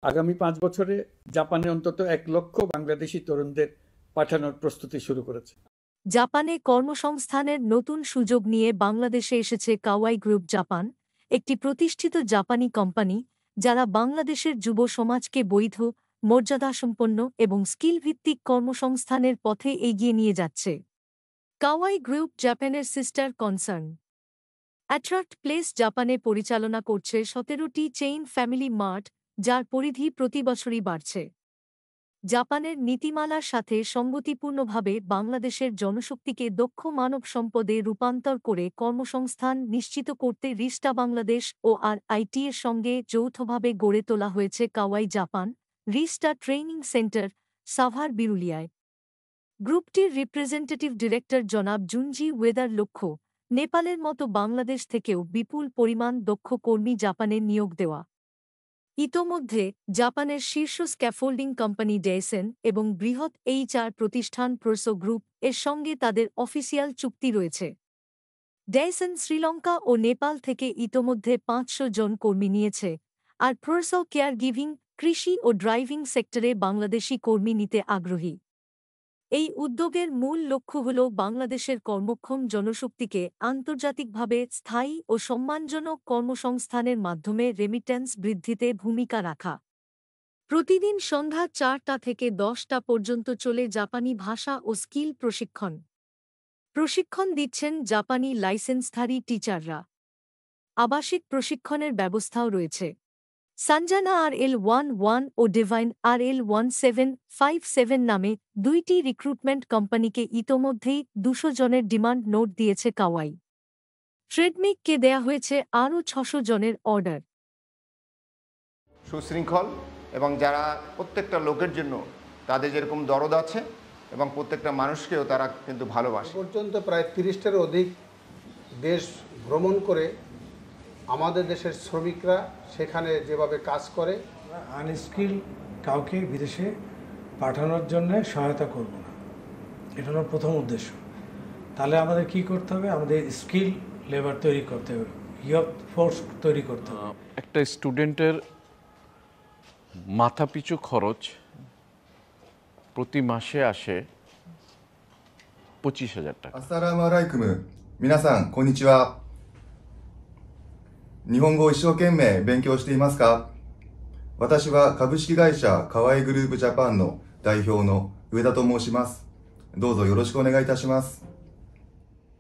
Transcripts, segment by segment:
আগামী ৫ বছরে জাপানে অন্তত ১ লক্ষ বাংলাদেশি তরুণদের পাঠানোর প্রস্তুতি শুরু করেছে। জাপানে কর্মসংস্থানের নতুন সুযোগ নিয়ে বাংলাদেশে এসেছে কাওয়াই গ্রুপ জাপান, একটি প্রতিষ্ঠিত জাপানি কোম্পানি যারা বাংলাদেশের যুব সমাজকে বৈধ, মর্যাদাসম্পন্ন এবং স্কিলভিত্তিক কর্মসংস্থানের পথে এগিয়ে নিয়ে যাচ্ছে। কাওয়াই গ্রুপ জাপানের সিস্টার কনসার্ন অ্যাট্রাক্ট প্লেস জাপানে পরিচালনা করছে ১৭টি চেইন ফ্যামিলি মার্ট, যার পরিধি প্রতি বছরই বাড়ছে। জাপানের নীতিমালার সাথে সঙ্গতিপূর্ণভাবে বাংলাদেশের জনশক্তিকে দক্ষ মানব সম্পদে রূপান্তর করে কর্মসংস্থান নিশ্চিত করতে রিস্টা বাংলাদেশ ও আইটি এর সঙ্গে যৌথভাবে গড়ে তোলা হয়েছে কাওয়াই জাপান রিস্টা ট্রেনিং সেন্টার, সাভার বিরুলিয়ায়। গ্রুপটির রিপ্রেজেন্টেটিভ ডিরেক্টর জনাব জুনজি ওয়েদার লক্ষ্য, নেপালের মতো বাংলাদেশ থেকেও বিপুল পরিমাণ দক্ষ কর্মী জাপানে নিয়োগ দেওয়া। ইতোমধ্যে জাপানের শীর্ষ স্ক্যাফোল্ডিং কোম্পানি ডেসেন এবং বৃহৎ এইচআর প্রতিষ্ঠান প্রসো গ্রুপ এর সঙ্গে তাদের অফিসিয়াল চুক্তি রয়েছে। ডেসেন শ্রীলঙ্কা ও নেপাল থেকে ইতোমধ্যে ৫০০ জন কর্মী নিয়েছে, আর প্রসো কেয়ার গিভিং, কৃষি ও ড্রাইভিং সেক্টরে বাংলাদেশি কর্মী নিতে আগ্রহী। এই উদ্যোগের মূল লক্ষ্য হল বাংলাদেশের কর্মক্ষম জনশক্তিকে আন্তর্জাতিকভাবে স্থায়ী ও সম্মানজনক কর্মসংস্থানের মাধ্যমে রেমিট্যান্স বৃদ্ধিতে ভূমিকা রাখা। প্রতিদিন সন্ধ্যা ৪টা থেকে ১০টা পর্যন্ত চলে জাপানি ভাষা ও স্কিল প্রশিক্ষণ। প্রশিক্ষণ দিচ্ছেন জাপানি লাইসেন্সধারী টিচাররা। আবাসিক প্রশিক্ষণের ব্যবস্থাও রয়েছে। সানজানা RL11 ও ডিভাইন RL1757 নামে ২টি রিক্রুটমেন্ট কোম্পানিকে ইতোমধ্যেই ২০০ জনের ডিমান্ড নোট দিয়েছে কাওয়াই। ট্রেডমিককে দেয়া হয়েছে আরও ৬০০ জনের অর্ডার। সুশৃঙ্খল এবং যারা প্রত্যেকটা লোকের জন্য তাদের যেরকম দরদ আছে এবং প্রত্যেকটা মানুষকেও তারা কিন্তু ভালোবাসে। পর্যন্ত প্রায় ৩০টারও অধিক দেশ ভ্রমণ করে আমাদের দেশের শ্রমিকরা সেখানে যেভাবে কাজ করে, আনস্কিল কাউকে বিদেশে পাঠানোর জন্য সহায়তা করব না, এটা হলো প্রথম উদ্দেশ্য। তাহলে আমাদের কি করতে হবে? আমাদের স্কিল লেবার তৈরি করতে হবে, ইয়ুথ ফোর্স তৈরি করতে হবে। একটা স্টুডেন্টের মাথাপিছু খরচ প্রতি মাসে আসে ২৫,০০০ টাকা। আসসালামু আলাইকুম। মিনাসান কননিচিওয়া।日本語を一生懸命勉強していますか？私は株式会社カワイグループジャパンの代表の上田と申します。どうぞよろしくお願いいたします。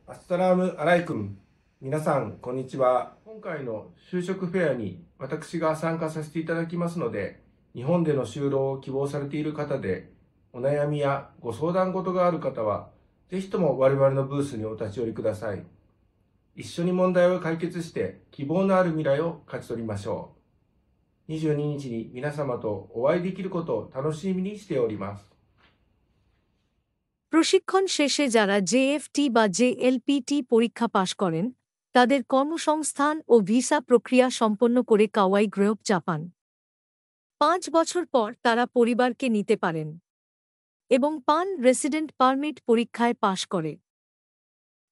アッサラームアライクム。皆さん、こんにちは。今回の就職フェアに私が参加させていただきますので、日本での就労を希望されている方で、お悩みやご相談事がある方は、ぜひとも我々のブースにお立ち寄りください。一緒に問題を解決して希望のある未来を勝ち取りましょう。22日に皆様とお会いできることを楽しみにしております。প্রশিক্ষণ শেষে যারা জেএফটি বা জেএলপিটি পরীক্ষা পাশ করেন, তাদের কর্মসংস্থান ও ভিসা প্রক্রিয়া সম্পন্ন করে কাওয়াই গ্রুপ জাপান। ৫ বছর পর তারা পরিবারকে নিতে পারেন এবং পান রেসিডেন্ট পারমিট পরীক্ষায় পাশ করে।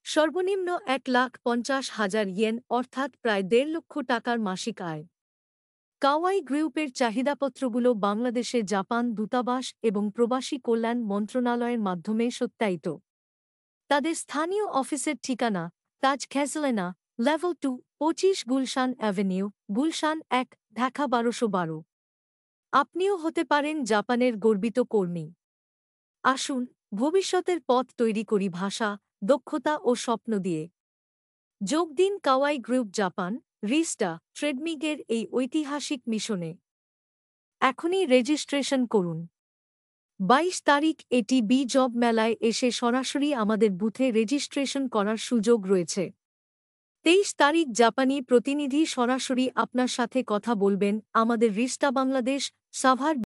সর্বনিম্ন ১,৫০,০০০ ইয়েন অর্থাৎ প্রায় ১.৫ লক্ষ টাকার মাসিক আয়। কাওয়াই গ্রুপের চাহিদাপত্রগুলো বাংলাদেশে জাপান দূতাবাস এবং প্রবাসী কল্যাণ মন্ত্রণালয়ের মাধ্যমে সত্যায়িত। তাদের স্থানীয় অফিসের ঠিকানা তাজ খ্যাসলেনা, লেভেল 2, ২৫ গুলশান অ্যাভিনিউ, গুলশান ১, ঢাকা ১২১২। আপনিও হতে পারেন জাপানের গর্বিত কর্মী। আসুন, ভবিষ্যতের পথ তৈরি করি ভাষা, দক্ষতা ও স্বপ্ন দিয়ে। যোগ দিন কাওয়াই গ্রুপ জাপান রিস্টা ট্রেডমিগের এই ঐতিহাসিক মিশনে। এখনই রেজিস্ট্রেশন করুন। ২২ তারিখ এটি বি জব মেলায় এসে সরাসরি আমাদের বুথে রেজিস্ট্রেশন করার সুযোগ রয়েছে। ২৩ তারিখ জাপানি প্রতিনিধি সরাসরি আপনার সাথে কথা বলবেন আমাদের রিস্টা বাংলাদেশ, সাভার